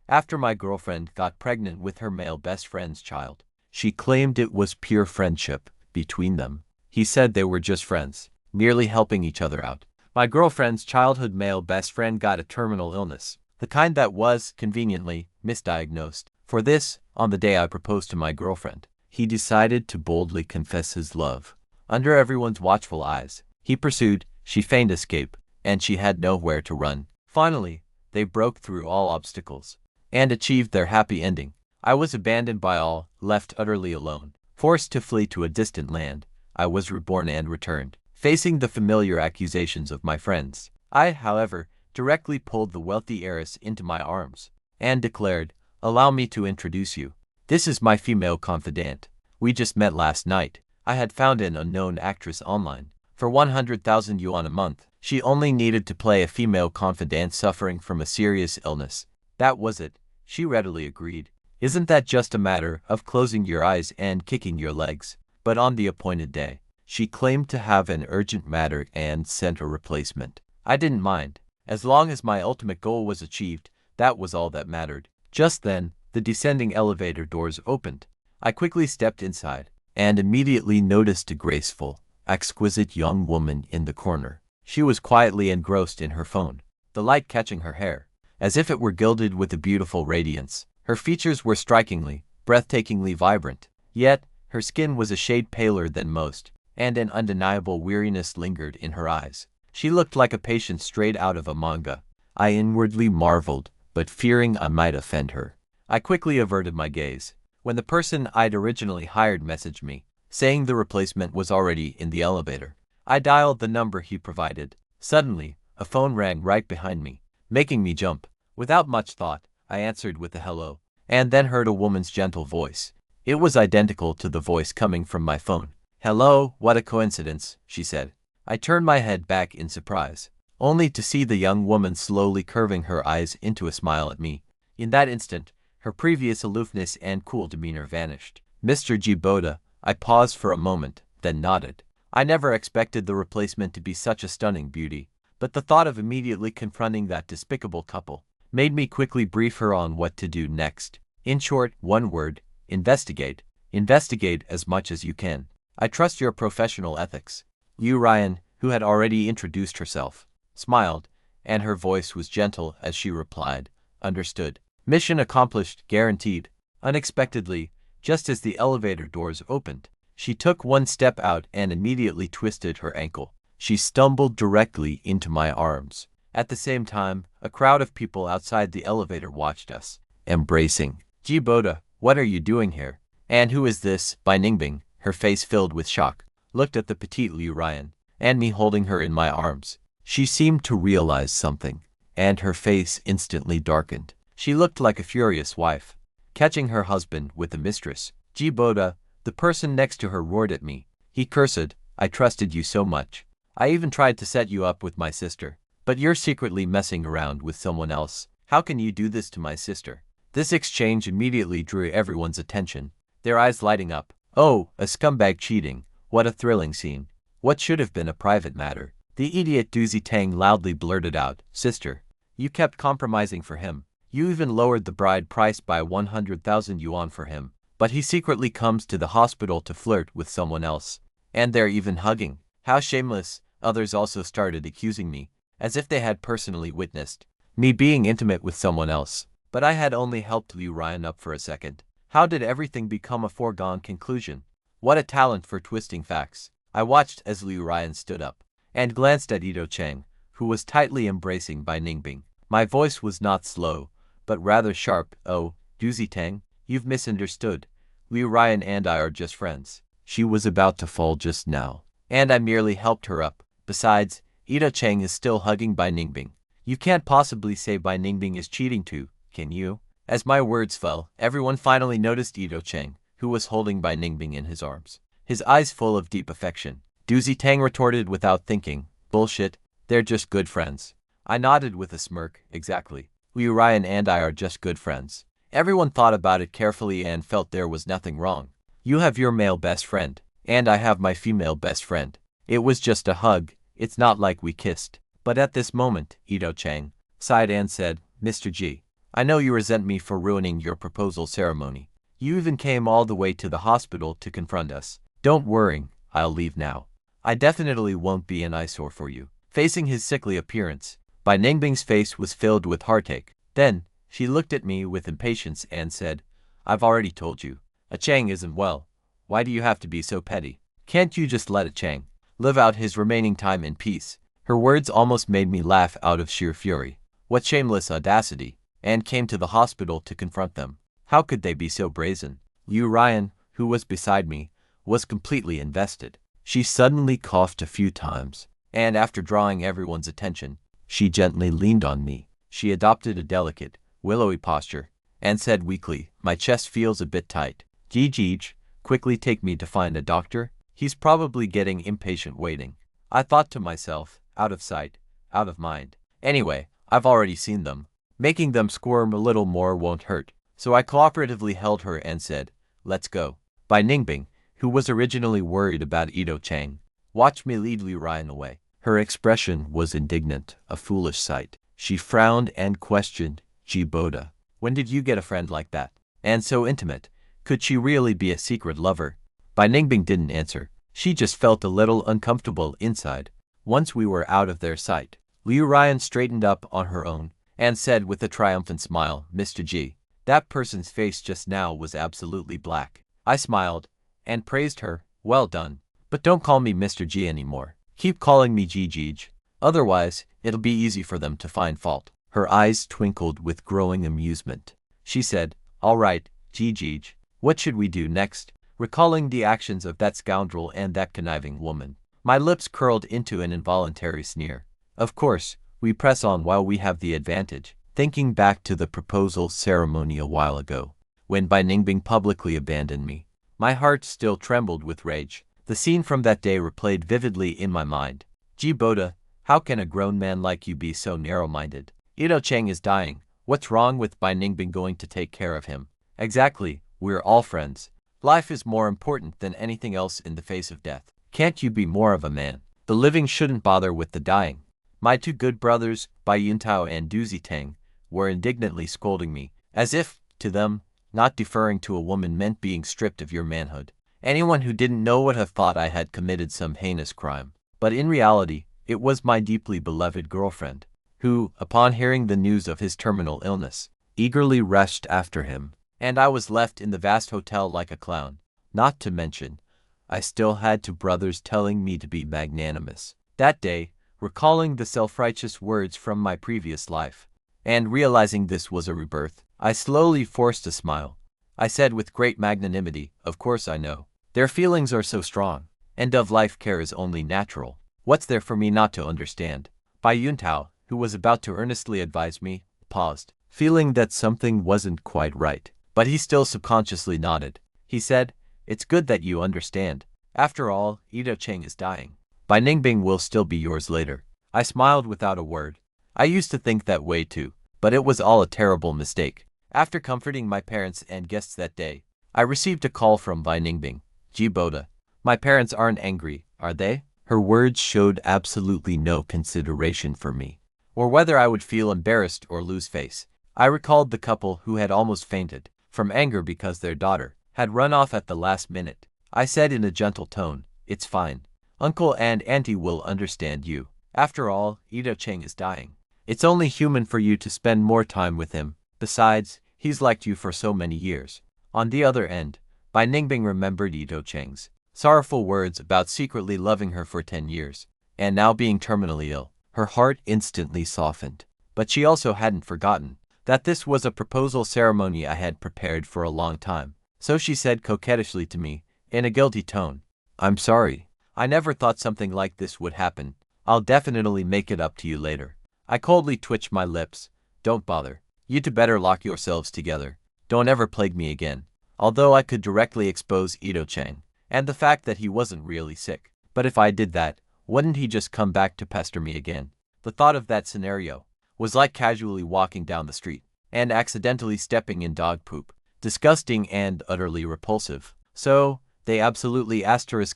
after my girlfriend got pregnant with her male best friend's child. She claimed it was pure friendship between them. He said they were just friends, merely helping each other out. My girlfriend's childhood male best friend got a terminal illness, the kind that was, conveniently, misdiagnosed. For this, on the day I proposed to my girlfriend, he decided to boldly confess his love. Under everyone's watchful eyes, he pursued, she feigned escape, and she had nowhere to run. Finally, they broke through all obstacles and achieved their happy ending. I was abandoned by all, left utterly alone, forced to flee to a distant land. I was reborn and returned, facing the familiar accusations of my friends. I, however, directly pulled the wealthy heiress into my arms and declared, "Allow me to introduce you. This is my female confidant. We just met last night. I had found an unknown actress online. For 100,000 yuan a month, she only needed to play a female confidant suffering from a serious illness. That was it." She readily agreed. "Isn't that just a matter of closing your eyes and kicking your legs?" But on the appointed day, she claimed to have an urgent matter and sent a replacement. I didn't mind. As long as my ultimate goal was achieved, that was all that mattered. Just then, the descending elevator doors opened. I quickly stepped inside and immediately noticed a graceful, exquisite young woman in the corner. She was quietly engrossed in her phone, the light catching her hair, as if it were gilded with a beautiful radiance. Her features were strikingly, breathtakingly vibrant, yet her skin was a shade paler than most, and an undeniable weariness lingered in her eyes. She looked like a patient straight out of a manga. I inwardly marveled, but fearing I might offend her, I quickly averted my gaze. When the person I'd originally hired messaged me, saying the replacement was already in the elevator, I dialed the number he provided. Suddenly, a phone rang right behind me, making me jump. Without much thought, I answered with a hello, and then heard a woman's gentle voice. It was identical to the voice coming from my phone. "Hello, what a coincidence," she said. I turned my head back in surprise, only to see the young woman slowly curving her eyes into a smile at me. In that instant, her previous aloofness and cool demeanor vanished. "Mr. Jiboda," I paused for a moment, then nodded. I never expected the replacement to be such a stunning beauty, but the thought of immediately confronting that despicable couple made me quickly brief her on what to do next. In short, one word: investigate. Investigate as much as you can. I trust your professional ethics. Liu Ryan, who had already introduced herself, smiled, and her voice was gentle as she replied, "Understood. Mission accomplished, guaranteed." Unexpectedly, just as the elevator doors opened, she took one step out and immediately twisted her ankle. She stumbled directly into my arms. At the same time, a crowd of people outside the elevator watched us, embracing. "Jiboda, what are you doing here? And who is this?" Bai Ningbing, her face filled with shock, looked at the petite Liu Ryan, and me holding her in my arms. She seemed to realize something, and her face instantly darkened. She looked like a furious wife, catching her husband with a mistress. "Jiboda," the person next to her roared at me. "He cursed, I trusted you so much. I even tried to set you up with my sister. But you're secretly messing around with someone else. How can you do this to my sister?" This exchange immediately drew everyone's attention, their eyes lighting up. "Oh, a scumbag cheating. What a thrilling scene. What should have been a private matter." The idiot Du Zitang loudly blurted out, "Sister, you kept compromising for him. You even lowered the bride price by 100,000 yuan for him. But he secretly comes to the hospital to flirt with someone else. And they're even hugging. How shameless." Others also started accusing me, as if they had personally witnessed me being intimate with someone else. But I had only helped Liu Ryan up for a second. How did everything become a foregone conclusion? What a talent for twisting facts. I watched as Liu Ryan stood up and glanced at Ito Cheng, who was tightly embracing Bai Ningbing. My voice was not slow, but rather sharp. "Oh, Du Zitang, you've misunderstood. Liu Ryan and I are just friends." She was about to fall just now, and I merely helped her up. Besides, Ito Cheng is still hugging Bai Ningbing. You can't possibly say Bai Ningbing is cheating too, can you? As my words fell, everyone finally noticed Ito Cheng, who was holding Bai Ningbing in his arms, his eyes full of deep affection. Du Zitang retorted without thinking, "Bullshit, they're just good friends." I nodded with a smirk. "Exactly. Liu Ryan and I are just good friends." Everyone thought about it carefully and felt there was nothing wrong. You have your male best friend, and I have my female best friend. It was just a hug. It's not like we kissed. But at this moment, Ito Cheng sighed and said, "Mr. G, I know you resent me for ruining your proposal ceremony. You even came all the way to the hospital to confront us. Don't worry, I'll leave now. I definitely won't be an eyesore for you. Facing his sickly appearance, Bai Ningbing's face was filled with heartache. Then, she looked at me with impatience and said, I've already told you. A Chang isn't well. Why do you have to be so petty? Can't you just let a Chang live out his remaining time in peace? Her words almost made me laugh out of sheer fury. What shameless audacity! And came to the hospital to confront them. How could they be so brazen? Liu Ryan, who was beside me, was completely invested. She suddenly coughed a few times, and after drawing everyone's attention, she gently leaned on me. She adopted a delicate, willowy posture, and said weakly, my chest feels a bit tight. Gigi, quickly take me to find a doctor. He's probably getting impatient waiting. I thought to myself, out of sight, out of mind. Anyway, I've already seen them. Making them squirm a little more won't hurt. So I cooperatively held her and said, let's go. Bai Ningbing, who was originally worried about Ito Chang, watched me lead Liu Ryan away. Her expression was indignant, a foolish sight. She frowned and questioned, Ji Boda, when did you get a friend like that? And so intimate, could she really be a secret lover? Bai Ningbing didn't answer. She just felt a little uncomfortable inside. Once we were out of their sight, Liu Ryan straightened up on her own and said with a triumphant smile, Mr. Ji, that person's face just now was absolutely black. I smiled and praised her. Well done. But don't call me Mr. Ji anymore. Keep calling me Ji. Otherwise, it'll be easy for them to find fault. Her eyes twinkled with growing amusement. She said, all right, Ji, what should we do next? Recalling the actions of that scoundrel and that conniving woman, my lips curled into an involuntary sneer. Of course, we press on while we have the advantage. Thinking back to the proposal ceremony a while ago, when Bai Ningbing publicly abandoned me, my heart still trembled with rage. The scene from that day replayed vividly in my mind. Ji Boda, how can a grown man like you be so narrow-minded? Ito Chang is dying. What's wrong with Bai Ningbing going to take care of him? Exactly, we're all friends. Life is more important than anything else in the face of death. Can't you be more of a man? The living shouldn't bother with the dying. My two good brothers, Bai Yuntao and Du Zitang, were indignantly scolding me, as if, to them, not deferring to a woman meant being stripped of your manhood. Anyone who didn't know would have thought I had committed some heinous crime. But in reality, it was my deeply beloved girlfriend, who, upon hearing the news of his terminal illness, eagerly rushed after him, and I was left in the vast hotel like a clown. Not to mention, I still had two brothers telling me to be magnanimous. That day, recalling the self-righteous words from my previous life, and realizing this was a rebirth, I slowly forced a smile. I said with great magnanimity, of course I know. Their feelings are so strong. End-of-life care is only natural. What's there for me not to understand? Bai Yuntao, who was about to earnestly advise me, paused, feeling that something wasn't quite right. But he still subconsciously nodded. He said, it's good that you understand. After all, Ito Chang is dying. Bai Ningbing will still be yours later. I smiled without a word. I used to think that way too, but it was all a terrible mistake. After comforting my parents and guests that day, I received a call from Bai Ningbing. Ji Boda, my parents aren't angry, are they? Her words showed absolutely no consideration for me, or whether I would feel embarrassed or lose face. I recalled the couple who had almost fainted from anger because their daughter had run off at the last minute. I said in a gentle tone, it's fine. Uncle and Auntie will understand you. After all, Ito Chang is dying. It's only human for you to spend more time with him. Besides, he's liked you for so many years. On the other end, Bai Ningbing remembered Ito Chang's sorrowful words about secretly loving her for 10 years, and now being terminally ill. Her heart instantly softened. But she also hadn't forgotten that this was a proposal ceremony I had prepared for a long time. So she said coquettishly to me, in a guilty tone, I'm sorry. I never thought something like this would happen. I'll definitely make it up to you later. I coldly twitched my lips. Don't bother. You two better lock yourselves together. Don't ever plague me again. Although I could directly expose Ito Chang, and the fact that he wasn't really sick. But if I did that, wouldn't he just come back to pester me again? The thought of that scenario was like casually walking down the street and accidentally stepping in dog poop. Disgusting and utterly repulsive. So, they absolutely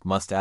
must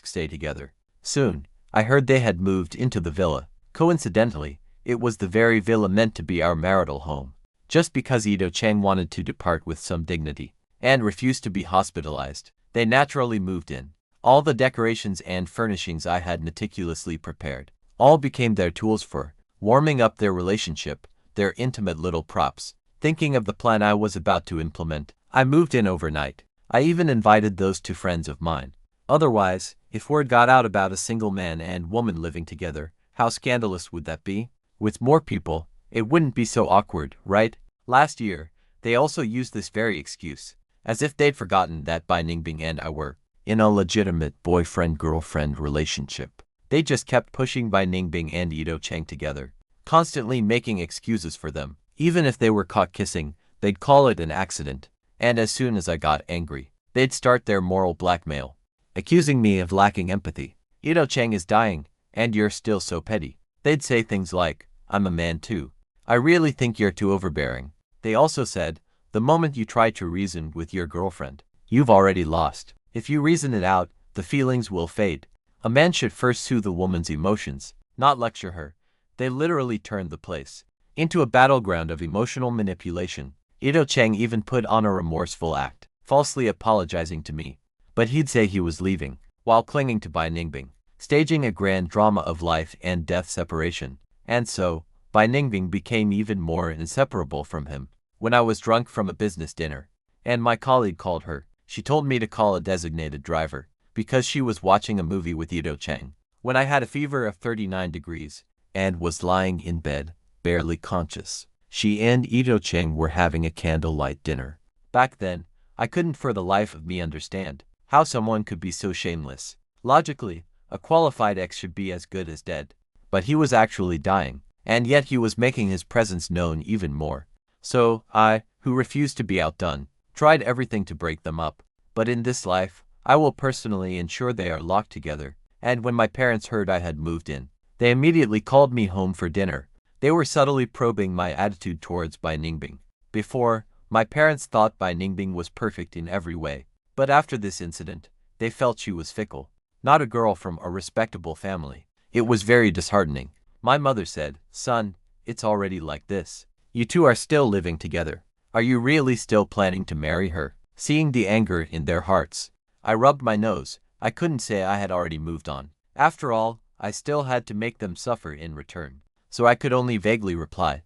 stay together. Soon, I heard they had moved into the villa. Coincidentally, it was the very villa meant to be our marital home. just because Ito Chang wanted to depart with some dignity and refused to be hospitalized. They naturally moved in. All the decorations and furnishings I had meticulously prepared all became their tools for warming up their relationship, their intimate little props. Thinking of the plan I was about to implement, I moved in overnight. I even invited those two friends of mine. Otherwise, if word got out about a single man and woman living together, how scandalous would that be? With more people, it wouldn't be so awkward, right? Last year, they also used this very excuse, as if they'd forgotten that Bai Ningbing and I were in a legitimate boyfriend-girlfriend relationship. They just kept pushing Bai Ningbing and Ito Chang together, constantly making excuses for them. Even if they were caught kissing, they'd call it an accident. And as soon as I got angry, they'd start their moral blackmail, accusing me of lacking empathy. Ito Chang is dying, and you're still so petty. They'd say things like, I'm a man too. I really think you're too overbearing. They also said, the moment you try to reason with your girlfriend, you've already lost. If you reason it out, the feelings will fade. A man should first soothe a woman's emotions, not lecture her. They literally turned the place into a battleground of emotional manipulation. Ito Chang even put on a remorseful act, falsely apologizing to me. But he'd say he was leaving, while clinging to Bai Ningbing, staging a grand drama of life and death separation. And so, Bai Ningbing became even more inseparable from him. When I was drunk from a business dinner, and my colleague called her, she told me to call a designated driver, because she was watching a movie with Ito Chang. When I had a fever of 39 degrees, and was lying in bed, barely conscious, she and Ito Chang were having a candlelight dinner. Back then, I couldn't for the life of me understand how someone could be so shameless. Logically, a qualified ex should be as good as dead. But he was actually dying, and yet he was making his presence known even more. So, I, who refused to be outdone, tried everything to break them up. But in this life, I will personally ensure they are locked together. And when my parents heard I had moved in, they immediately called me home for dinner. They were subtly probing my attitude towards Bai Ningbing. Before, my parents thought Bai Ningbing was perfect in every way. But after this incident, they felt she was fickle, not a girl from a respectable family. It was very disheartening. My mother said, son, it's already like this. You two are still living together. Are you really still planning to marry her? Seeing the anger in their hearts, I rubbed my nose. I couldn't say I had already moved on. After all, I still had to make them suffer in return. So I could only vaguely reply,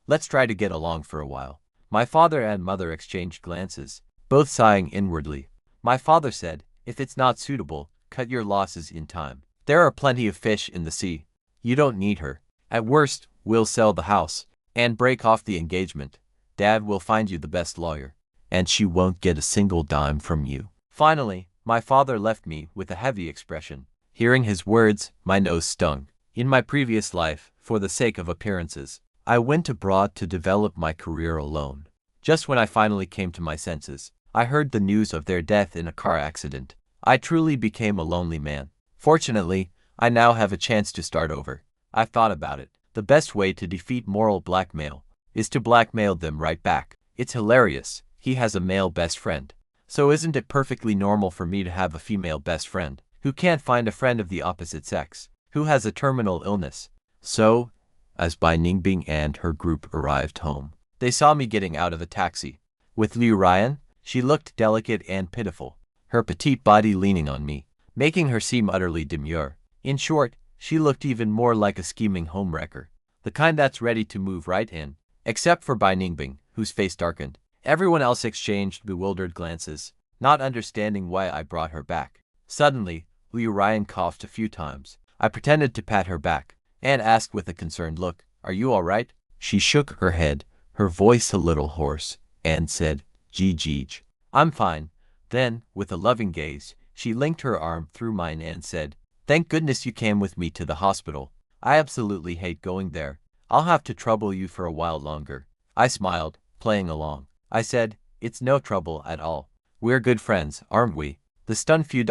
let's try to get along for a while. My father and mother exchanged glances, both sighing inwardly. My father said, if it's not suitable, cut your losses in time. There are plenty of fish in the sea. You don't need her. At worst, we'll sell the house and break off the engagement. Dad will find you the best lawyer, and she won't get a single dime from you. Finally, my father left me with a heavy expression. Hearing his words, my nose stung. In my previous life, for the sake of appearances, I went abroad to develop my career alone. Just when I finally came to my senses, I heard the news of their death in a car accident. I truly became a lonely man. Fortunately, I now have a chance to start over. I've thought about it. The best way to defeat moral blackmail is to blackmail them right back. It's hilarious. He has a male best friend. So isn't it perfectly normal for me to have a female best friend who can't find a friend of the opposite sex, who has a terminal illness? So, as Bai Ningbing and her group arrived home, they saw me getting out of a taxi. With Liu Ryan, she looked delicate and pitiful, her petite body leaning on me, making her seem utterly demure. In short, she looked even more like a scheming homewrecker, the kind that's ready to move right in, except for Bai Ningbing, whose face darkened. Everyone else exchanged bewildered glances, not understanding why I brought her back. Suddenly, Liu Ryan coughed a few times. I pretended to pat her back, and asked with a concerned look, are you all right? She shook her head, her voice a little hoarse, and said, Geej. I'm fine. Then, with a loving gaze, she linked her arm through mine and said, thank goodness you came with me to the hospital. I absolutely hate going there. I'll have to trouble you for a while longer. I smiled, playing along. I said, it's no trouble at all. We're good friends, aren't we? The stunned few ...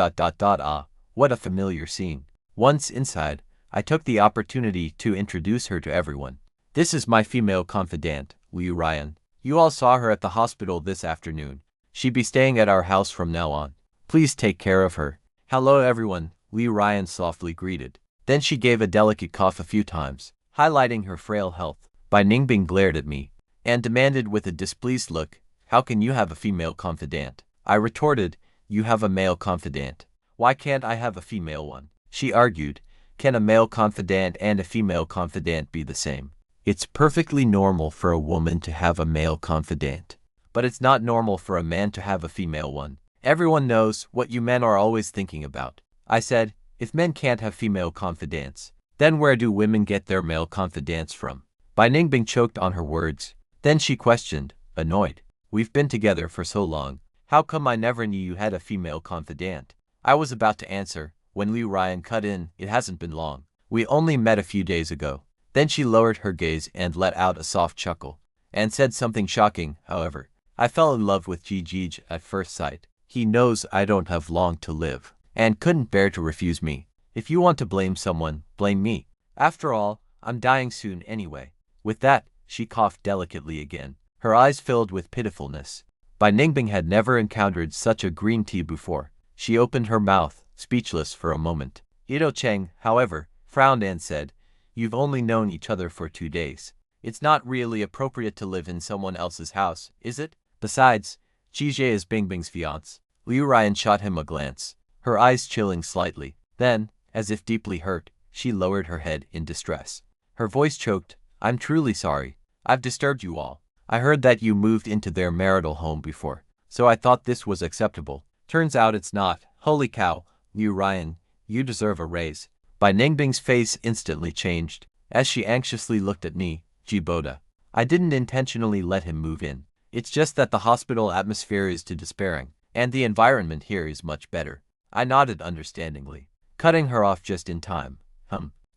what a familiar scene. Once inside, I took the opportunity to introduce her to everyone. This is my female confidant, Liu Ryan. You all saw her at the hospital this afternoon. She'll be staying at our house from now on. Please take care of her. Hello everyone, Liu Ryan softly greeted. Then she gave a delicate cough a few times, highlighting her frail health. Bai Ningbing glared at me, and demanded with a displeased look, "How can you have a female confidant?" I retorted, "You have a male confidant. Why can't I have a female one?" She argued, "Can a male confidant and a female confidant be the same? It's perfectly normal for a woman to have a male confidant, but it's not normal for a man to have a female one. Everyone knows what you men are always thinking about." I said, "If men can't have female confidants, then where do women get their male confidants from?" Bai Ningbing choked on her words. Then she questioned, annoyed, "We've been together for so long. How come I never knew you had a female confidant?" I was about to answer, when Liu Ryan cut in, "It hasn't been long. We only met a few days ago." Then she lowered her gaze and let out a soft chuckle, and said something shocking, however. "I fell in love with Ji at first sight. He knows I don't have long to live, and couldn't bear to refuse me. If you want to blame someone, blame me. After all, I'm dying soon anyway." With that, she coughed delicately again. Her eyes filled with pitifulness. Bai Ningbing had never encountered such a green tea before. She opened her mouth, speechless for a moment. Ito Cheng, however, frowned and said, "You've only known each other for 2 days. It's not really appropriate to live in someone else's house, is it? Besides, Jie is Bingbing's fiancé." Liu Ryan shot him a glance, her eyes chilling slightly. Then, as if deeply hurt, she lowered her head in distress. Her voice choked, "I'm truly sorry. I've disturbed you all. I heard that you moved into their marital home before, so I thought this was acceptable. Turns out it's not. Holy cow, Liu Ryan, you deserve a raise." Bai Ningbing's face instantly changed, as she anxiously looked at me, Jiboda. "I didn't intentionally let him move in. It's just that the hospital atmosphere is too despairing, and the environment here is much better." I nodded understandingly, cutting her off just in time.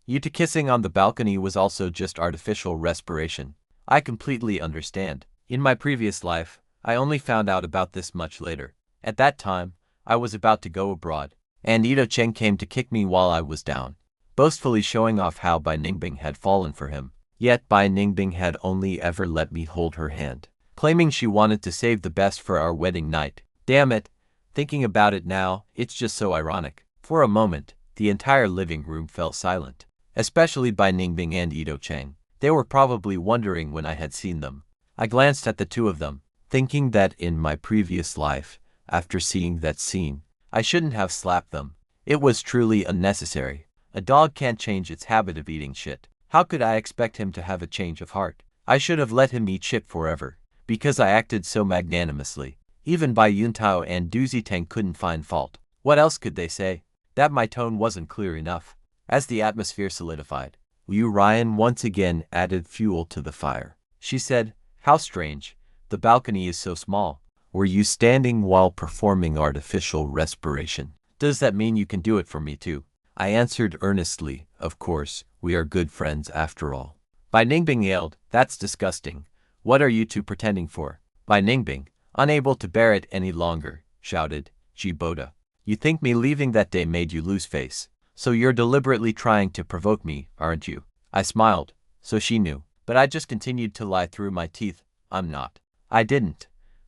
Yuta kissing on the balcony was also just artificial respiration. I completely understand. In my previous life, I only found out about this much later. At that time, I was about to go abroad, and Ito Cheng came to kick me while I was down, boastfully showing off how Bai Ningbing had fallen for him. Yet Bai Ningbing had only ever let me hold her hand, claiming she wanted to save the best for our wedding night. Damn it, thinking about it now, it's just so ironic. For a moment, the entire living room fell silent, especially Bai Ningbing and Ito Cheng. They were probably wondering when I had seen them. I glanced at the two of them, thinking that in my previous life, after seeing that scene, I shouldn't have slapped them. It was truly unnecessary. A dog can't change its habit of eating shit. How could I expect him to have a change of heart? I should have let him eat shit forever, because I acted so magnanimously. Even Bai Yuntao and Du Ziteng couldn't find fault. What else could they say? That my tone wasn't clear enough. As the atmosphere solidified, Liu Ryan once again added fuel to the fire. She said, "How strange. The balcony is so small. Were you standing while performing artificial respiration? Does that mean you can do it for me too?" I answered earnestly, "Of course, we are good friends after all." Bai Ningbing yelled, "That's disgusting. What are you two pretending for?" Bai Ningbing, unable to bear it any longer, shouted, "Jiboda, you think me leaving that day made you lose face? So you're deliberately trying to provoke me, aren't you?" I smiled, so she knew, but I just continued to lie through my teeth, "I'm not." "I didn't."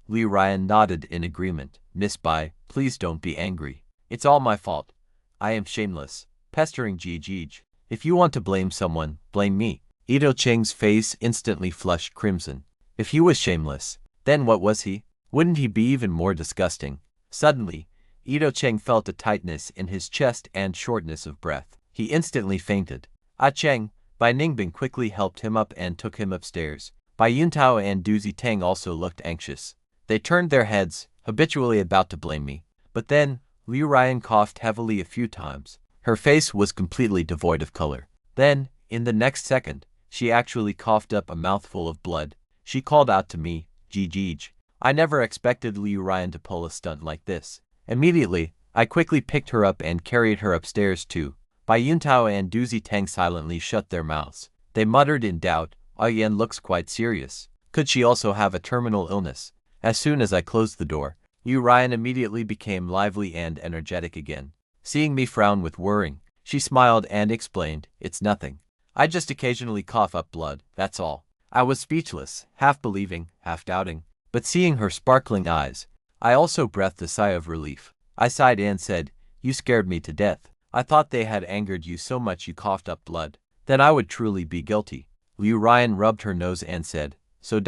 Liu Ryan nodded in agreement. "Miss Bai, please don't be angry. It's all my fault. I am shameless, pestering Ji. If you want to blame someone, blame me." Ito Cheng's face instantly flushed crimson. If he was shameless, then what was he? Wouldn't he be even more disgusting? Suddenly, Ito Cheng felt a tightness in his chest and shortness of breath. He instantly fainted. "Ah Cheng," Bai Ningbing quickly helped him up and took him upstairs. Bai Yuntao and Du Ziteng also looked anxious. They turned their heads, habitually about to blame me. But then, Liu Ryan coughed heavily a few times. Her face was completely devoid of color. Then, in the next second, she actually coughed up a mouthful of blood. She called out to me, "Ji." I never expected Liu Ryan to pull a stunt like this. Immediately, I quickly picked her up and carried her upstairs too. Bai Yuntao and Du Ziteng silently shut their mouths. They muttered in doubt, "Yan looks quite serious. Could she also have a terminal illness?" As soon as I closed the door, Liu Ryan immediately became lively and energetic again. Seeing me frown with worrying, she smiled and explained, "It's nothing. I just occasionally cough up blood, that's all." I was speechless, half believing, half doubting. But seeing her sparkling eyes, I also breathed a sigh of relief. I sighed and said, "You scared me to death. I thought they had angered you so much you coughed up blood. Then I would truly be guilty." Liu Ryan rubbed her nose and said, So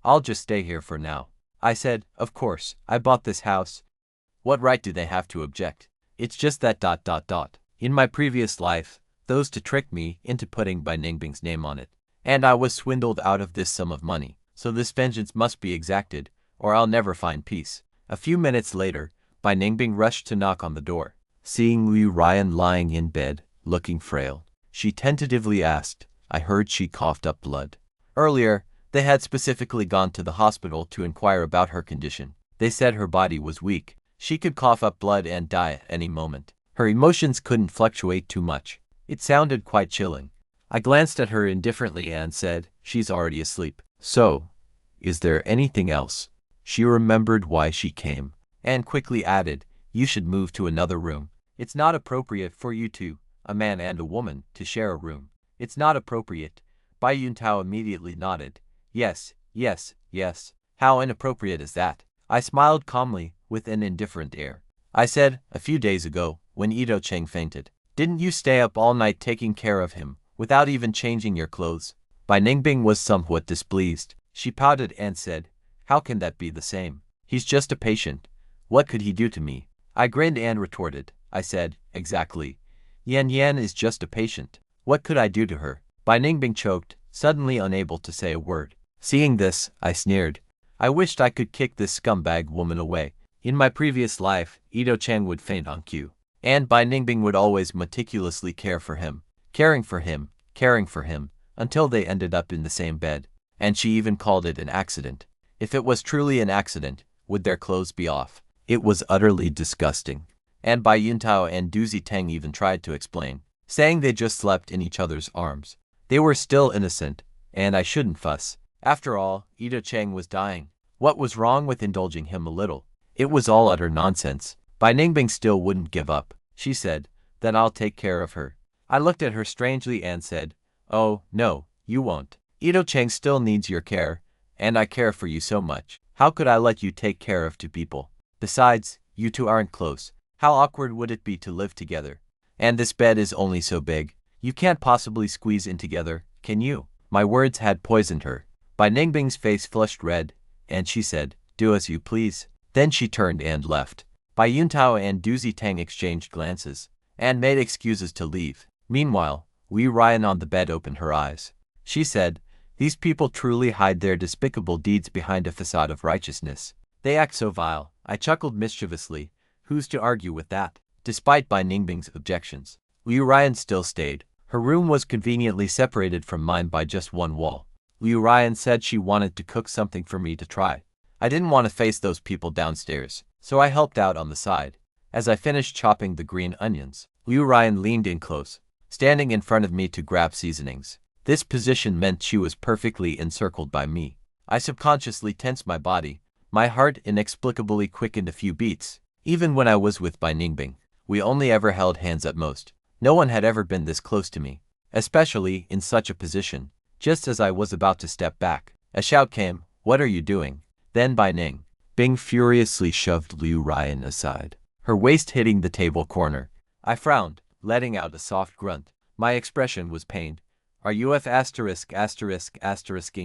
I'll just stay here for now. I said, of course, I bought this house. What right do they have to object? It's just that in my previous life, those to trick me into putting Bai Ningbing's name on it. And I was swindled out of this sum of money. So this vengeance must be exacted, or I'll never find peace. A few minutes later, Bai Ningbing rushed to knock on the door. Seeing Liu Ryan lying in bed, looking frail, she tentatively asked, I heard she coughed up blood. Earlier, they had specifically gone to the hospital to inquire about her condition. They said her body was weak. She could cough up blood and die at any moment. Her emotions couldn't fluctuate too much. It sounded quite chilling. I glanced at her indifferently and said, she's already asleep. So, is there anything else? She remembered why she came, and quickly added, you should move to another room. It's not appropriate for you two, a man and a woman, to share a room. It's not appropriate. Bai Yuntao immediately nodded. Yes, yes, yes. How inappropriate is that? I smiled calmly, with an indifferent air. I said, a few days ago, when Ito Cheng fainted, didn't you stay up all night taking care of him, without even changing your clothes? Bai Ningbing was somewhat displeased. She pouted and said, how can that be the same? He's just a patient. What could he do to me? I grinned and retorted. I said, exactly. Yan Yan is just a patient. What could I do to her? Bai Ningbing choked, suddenly unable to say a word. Seeing this, I sneered. I wished I could kick this scumbag woman away. In my previous life, Ito Chang would faint on cue. And Bai Ningbing would always meticulously care for him, until they ended up in the same bed. And she even called it an accident. If it was truly an accident, would their clothes be off? It was utterly disgusting. And Bai Yuntao and Du Ziteng even tried to explain, saying they just slept in each other's arms. They were still innocent, and I shouldn't fuss. After all, Ito Cheng was dying. What was wrong with indulging him a little? It was all utter nonsense. Bai Ningbing still wouldn't give up. She said, then I'll take care of her. I looked at her strangely and said, oh, no, you won't. Ito Cheng still needs your care, and I care for you so much. How could I let you take care of two people? Besides, you two aren't close. How awkward would it be to live together? And this bed is only so big. You can't possibly squeeze in together, can you? My words had poisoned her. Bai Ningbing's face flushed red, and she said, do as you please. Then she turned and left. Bai Yuntao and Du Ziteng exchanged glances, and made excuses to leave. Meanwhile, Liu Ryan on the bed opened her eyes. She said, these people truly hide their despicable deeds behind a facade of righteousness. They act so vile. I chuckled mischievously. Who's to argue with that? Despite Bai Ningbing's objections, Liu Ryan still stayed. Her room was conveniently separated from mine by just one wall. Liu Ryan said she wanted to cook something for me to try. I didn't want to face those people downstairs, so I helped out on the side. As I finished chopping the green onions, Liu Ryan leaned in close, standing in front of me to grab seasonings. This position meant she was perfectly encircled by me. I subconsciously tensed my body. My heart inexplicably quickened a few beats. Even when I was with Bai Ningbing, we only ever held hands at most. No one had ever been this close to me, especially in such a position. Just as I was about to step back, a shout came, what are you doing? Then Bai Ningbing furiously shoved Liu Ryan aside, her waist hitting the table corner. I frowned, letting out a soft grunt. My expression was pained. Are you asterisk*****ing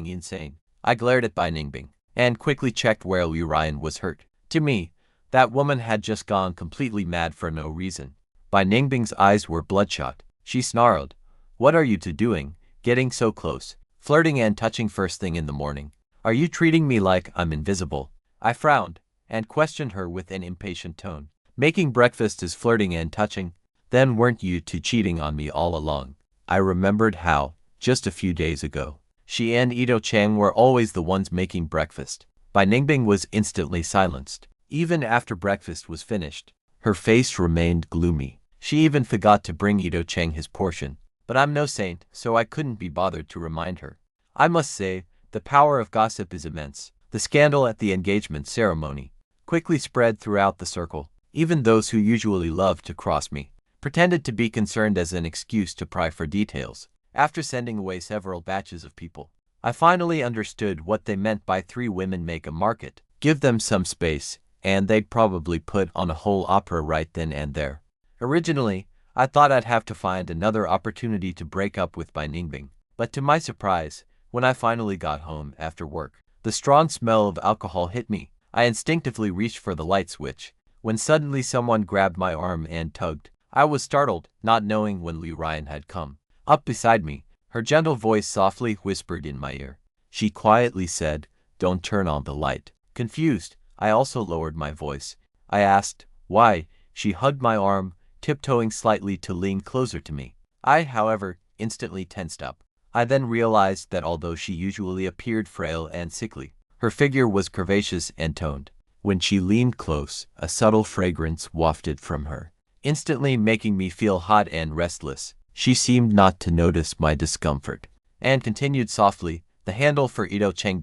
insane? I glared at Bai Ningbing, and quickly checked where Liu Ryan was hurt. To me, that woman had just gone completely mad for no reason. Bai Ningbing's eyes were bloodshot. She snarled, what are you two doing, getting so close, flirting and touching first thing in the morning? Are you treating me like I'm invisible? I frowned, and questioned her with an impatient tone. Making breakfast is flirting and touching? Then weren't you two cheating on me all along? I remembered how, just a few days ago, she and Ito Chang were always the ones making breakfast. Bai Ningbing was instantly silenced. Even after breakfast was finished, her face remained gloomy. She even forgot to bring Ito Chang his portion. But I'm no saint, so I couldn't be bothered to remind her. I must say, the power of gossip is immense. The scandal at the engagement ceremony quickly spread throughout the circle. Even those who usually loved to cross me pretended to be concerned as an excuse to pry for details. After sending away several batches of people, I finally understood what they meant by 3 women make a market. Give them some space, and they'd probably put on a whole opera right then and there. Originally, I thought I'd have to find another opportunity to break up with Bai Ningbing, but to my surprise, When I finally got home after work, the strong smell of alcohol hit me. I instinctively reached for the light switch, when suddenly someone grabbed my arm and tugged. I was startled, not knowing when Liu Ryan had come up beside me. Her gentle voice softly whispered in my ear. She quietly said, "Don't turn on the light." Confused, I also lowered my voice. I asked, "Why?" She hugged my arm, tiptoeing slightly to lean closer to me. I, however, instantly tensed up. I then realized that although she usually appeared frail and sickly, her figure was curvaceous and toned. When she leaned close, a subtle fragrance wafted from her, instantly making me feel hot and restless. She seemed not to notice my discomfort, and continued softly, "The handle for Ito Chang ...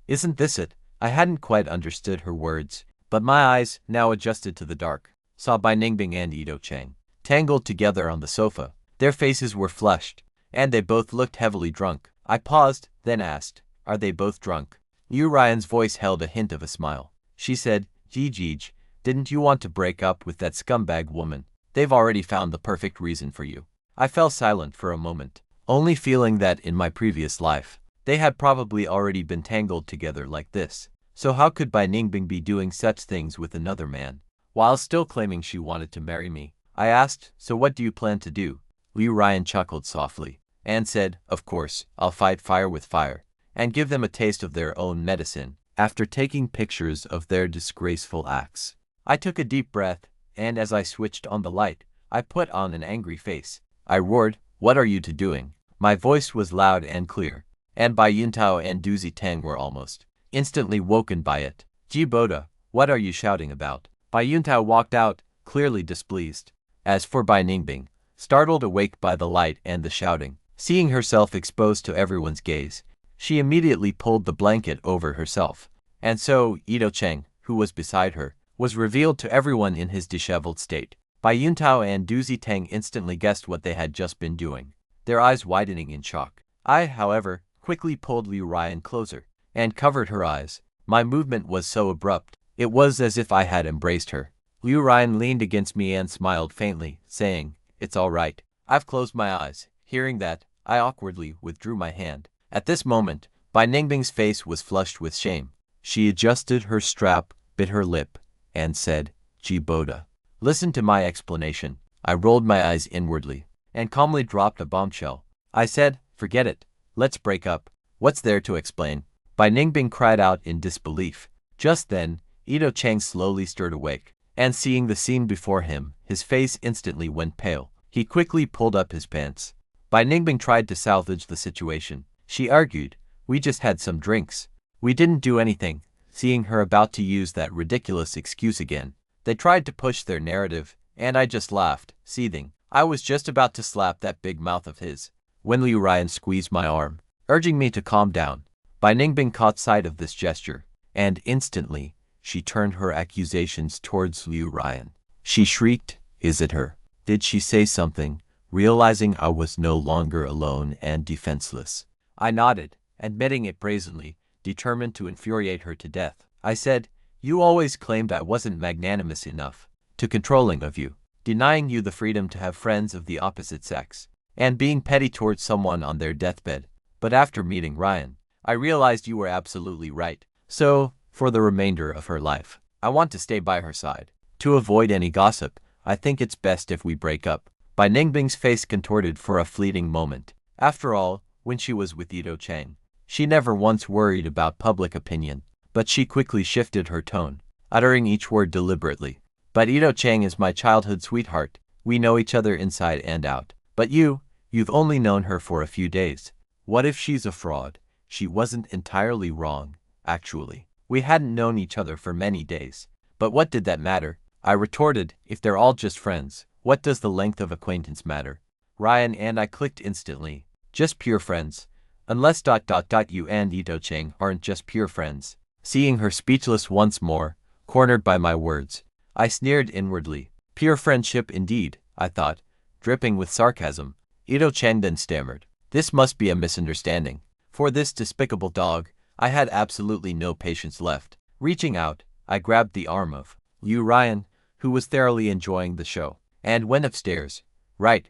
Isn't this it?" I hadn't quite understood her words, but my eyes, now adjusted to the dark, saw Bai Ningbing and Ito Chang tangled together on the sofa. Their faces were flushed, and they both looked heavily drunk. I paused, then asked, "Are they both drunk?" Liu Ryan's voice held a hint of a smile. She said, "Gij, didn't you want to break up with that scumbag woman? They've already found the perfect reason for you." I fell silent for a moment, only feeling that in my previous life, they had probably already been tangled together like this. So how could Bai Ningbing be doing such things with another man, while still claiming she wanted to marry me? I asked, "So what do you plan to do?" Liu Ryan chuckled softly, and said, "Of course, I'll fight fire with fire, and give them a taste of their own medicine, after taking pictures of their disgraceful acts." I took a deep breath, and as I switched on the light, I put on an angry face. I roared, "What are you two doing?" My voice was loud and clear, and Bai Yuntao and Du Zitang were almost instantly woken by it. "Ji Boda, what are you shouting about?" Bai Yuntao walked out, clearly displeased. As for Bai Ningbing, startled awake by the light and the shouting, seeing herself exposed to everyone's gaze, she immediately pulled the blanket over herself. And so, Ito Cheng, who was beside her, was revealed to everyone in his disheveled state. Bai Yuntao and Du Zitang instantly guessed what they had just been doing, their eyes widening in shock. I, however, quickly pulled Liu Ryan closer, and covered her eyes. My movement was so abrupt, it was as if I had embraced her. Liu Ryan leaned against me and smiled faintly, saying, "It's all right. I've closed my eyes." Hearing that, I awkwardly withdrew my hand. At this moment, Bai Ningbing's face was flushed with shame. She adjusted her strap, bit her lip, and said, "Ji Boda, listen to my explanation." I rolled my eyes inwardly, and calmly dropped a bombshell. I said, "Forget it. Let's break up. What's there to explain?" Bai Ningbing cried out in disbelief. Just then, Ito Chang slowly stirred awake, and seeing the scene before him, his face instantly went pale. He quickly pulled up his pants. Bai Ningbing tried to salvage the situation. She argued, "We just had some drinks. We didn't do anything," seeing her about to use that ridiculous excuse again. They tried to push their narrative, and I just laughed, seething. I was just about to slap that big mouth of his, when Liu Ryan squeezed my arm, urging me to calm down. Bai Ningbing caught sight of this gesture, and instantly, she turned her accusations towards Liu Ryan. She shrieked, "Is it her? Did she say something?" realizing I was no longer alone and defenseless. I nodded, admitting it brazenly, determined to infuriate her to death. I said, "You always claimed I wasn't magnanimous enough, too controlling of you, denying you the freedom to have friends of the opposite sex, and being petty towards someone on their deathbed. But after meeting Ryan, I realized you were absolutely right. So, for the remainder of her life, I want to stay by her side. To avoid any gossip, I think it's best if we break up." Bai Ningbing's face contorted for a fleeting moment. After all, when she was with Ito Chang, she never once worried about public opinion, but she quickly shifted her tone, uttering each word deliberately. "But Ito Chang is my childhood sweetheart. We know each other inside and out. But you've only known her for a few days. What if she's a fraud?" She wasn't entirely wrong, actually. We hadn't known each other for many days. But what did that matter? I retorted, "If they're all just friends, what does the length of acquaintance matter?" Ryan and I clicked instantly. Just pure friends. Unless ... you and Ito Chang aren't just pure friends. Seeing her speechless once more, cornered by my words, I sneered inwardly. Pure friendship indeed, I thought, dripping with sarcasm. Ito Chang then stammered, "This must be a misunderstanding." For this despicable dog, I had absolutely no patience left. Reaching out, I grabbed the arm of Liu Ryan, who was thoroughly enjoying the show, and went upstairs. Right,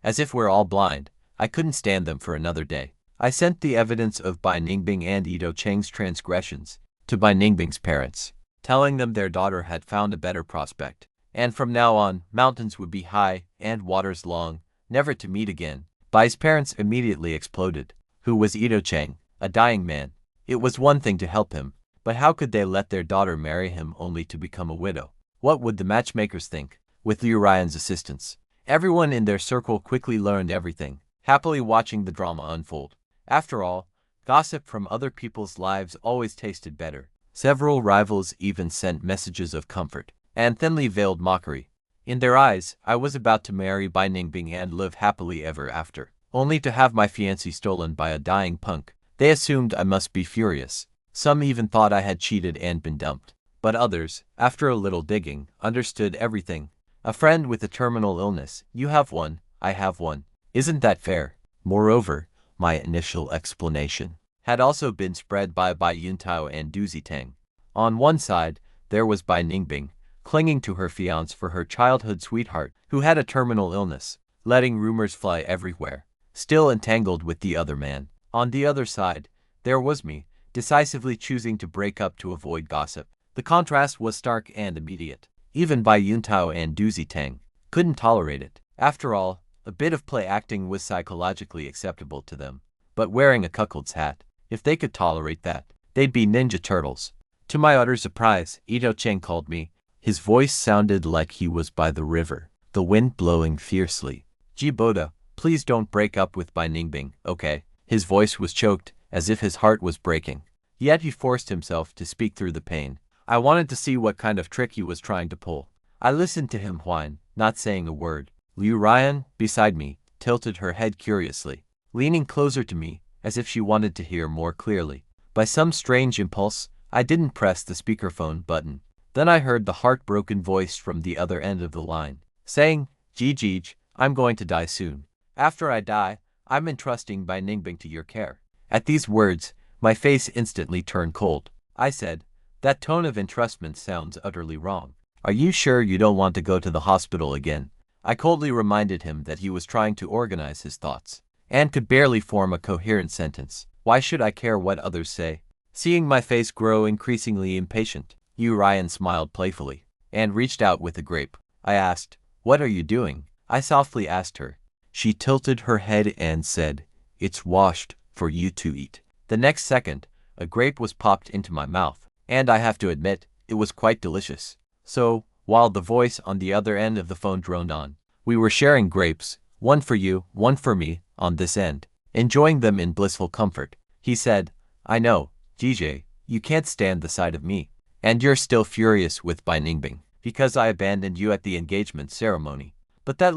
as if we're all blind. I couldn't stand them for another day. I sent the evidence of Bai Ningbing and Ito Cheng's transgressions to Bai Ningbing's parents, telling them their daughter had found a better prospect, and from now on, mountains would be high and waters long, never to meet again. Bai's parents immediately exploded. Who was Ito Cheng? A dying man. It was one thing to help him, but how could they let their daughter marry him only to become a widow? What would the matchmakers think? With Liu Ryan's assistance, everyone in their circle quickly learned everything, happily watching the drama unfold. After all, gossip from other people's lives always tasted better. Several rivals even sent messages of comfort and thinly veiled mockery. In their eyes, I was about to marry Bai Ningbing and live happily ever after, only to have my fiancée stolen by a dying punk. They assumed I must be furious. Some even thought I had cheated and been dumped. But others, after a little digging, understood everything. A friend with a terminal illness. You have one, I have one. Isn't that fair? Moreover, my initial explanation had also been spread by Bai Yuntao and Du Ziteng. On one side, there was Bai Ningbing, clinging to her fiancé for her childhood sweetheart, who had a terminal illness, letting rumors fly everywhere, still entangled with the other man. On the other side, there was me, decisively choosing to break up to avoid gossip. The contrast was stark and immediate. Even Bai Yuntao and Du Ziteng couldn't tolerate it. After all, a bit of play acting was psychologically acceptable to them. But wearing a cuckold's hat, if they could tolerate that, they'd be Ninja Turtles. To my utter surprise, Ito Cheng called me. His voice sounded like he was by the river, the wind blowing fiercely. Boda, please don't break up with Bai Ningbing, okay? His voice was choked, as if his heart was breaking. Yet he forced himself to speak through the pain. I wanted to see what kind of trick he was trying to pull. I listened to him whine, not saying a word. Liu Ryan, beside me, tilted her head curiously, leaning closer to me, as if she wanted to hear more clearly. By some strange impulse, I didn't press the speakerphone button. Then I heard the heartbroken voice from the other end of the line, saying, Gij, I'm going to die soon. After I die, I'm entrusting Bai Ningbing to your care. At these words, my face instantly turned cold. I said, that tone of entrustment sounds utterly wrong. Are you sure you don't want to go to the hospital again? I coldly reminded him that he was trying to organize his thoughts, and could barely form a coherent sentence. Why should I care what others say? Seeing my face grow increasingly impatient, Yu Ryan smiled playfully, and reached out with a grape. I asked, what are you doing? I softly asked her. She tilted her head and said, it's washed for you to eat. The next second, a grape was popped into my mouth, and I have to admit, it was quite delicious. So, while the voice on the other end of the phone droned on, we were sharing grapes, one for you, one for me, on this end, enjoying them in blissful comfort. He said, I know, DJ, you can't stand the sight of me, and you're still furious with Bai Ningbing, because I abandoned you at the engagement ceremony. But that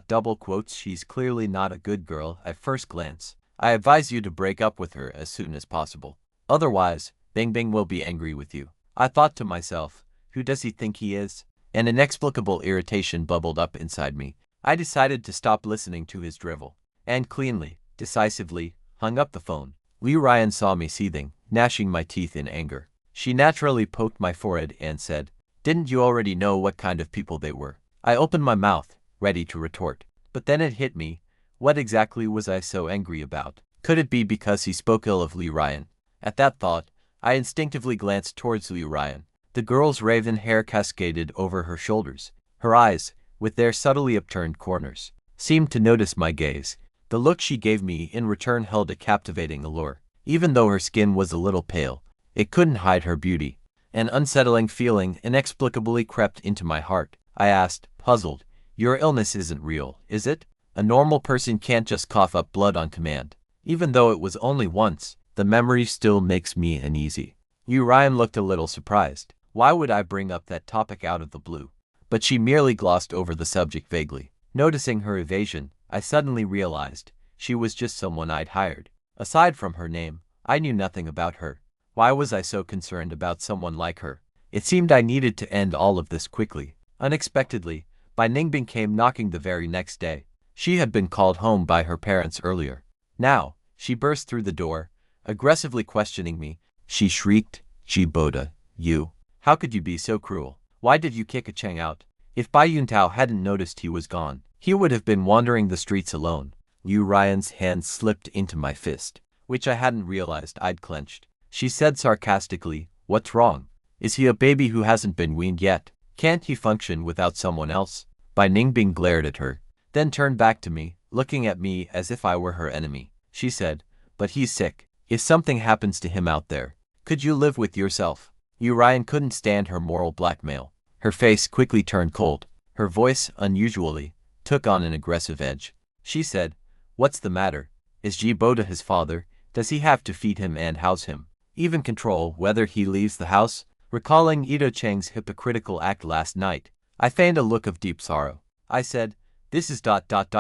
double quotes, she's clearly not a good girl at first glance. I advise you to break up with her as soon as possible. Otherwise, Bingbing will be angry with you. I thought to myself, who does he think he is? An inexplicable irritation bubbled up inside me. I decided to stop listening to his drivel, and cleanly, decisively, hung up the phone. Liu Ryan saw me seething, gnashing my teeth in anger. She naturally poked my forehead and said, didn't you already know what kind of people they were? I opened my mouth, ready to retort. But then it hit me. What exactly was I so angry about? Could it be because he spoke ill of Liu Ryan? At that thought, I instinctively glanced towards Liu Ryan. The girl's raven hair cascaded over her shoulders. Her eyes, with their subtly upturned corners, seemed to notice my gaze. The look she gave me in return held a captivating allure. Even though her skin was a little pale, it couldn't hide her beauty. An unsettling feeling inexplicably crept into my heart. I asked, puzzled, your illness isn't real, is it? A normal person can't just cough up blood on command. Even though it was only once, the memory still makes me uneasy. Yu Ryan looked a little surprised. Why would I bring up that topic out of the blue? But she merely glossed over the subject vaguely. Noticing her evasion, I suddenly realized she was just someone I'd hired. Aside from her name, I knew nothing about her. Why was I so concerned about someone like her? It seemed I needed to end all of this quickly. Unexpectedly, Bai Ningbing came knocking the very next day. She had been called home by her parents earlier. Now, she burst through the door, aggressively questioning me. She shrieked, Boda, you. How could you be so cruel? Why did you kick a Cheng out? If Bai Yuntao hadn't noticed he was gone, he would have been wandering the streets alone. Liu Ryan's hand slipped into my fist, which I hadn't realized I'd clenched. She said sarcastically, "What's wrong? Is he a baby who hasn't been weaned yet? Can't he function without someone else?" Bai Ningbing glared at her, then turned back to me, looking at me as if I were her enemy. She said, "But he's sick. If something happens to him out there, could you live with yourself?" Liu Ryan couldn't stand her moral blackmail. Her face quickly turned cold. Her voice, unusually, took on an aggressive edge. She said, "What's the matter? Is Jiboda his father? Does he have to feed him and house him? Even control whether he leaves the house?" Recalling Ito Cheng's hypocritical act last night, I feigned a look of deep sorrow. I said, "This is ...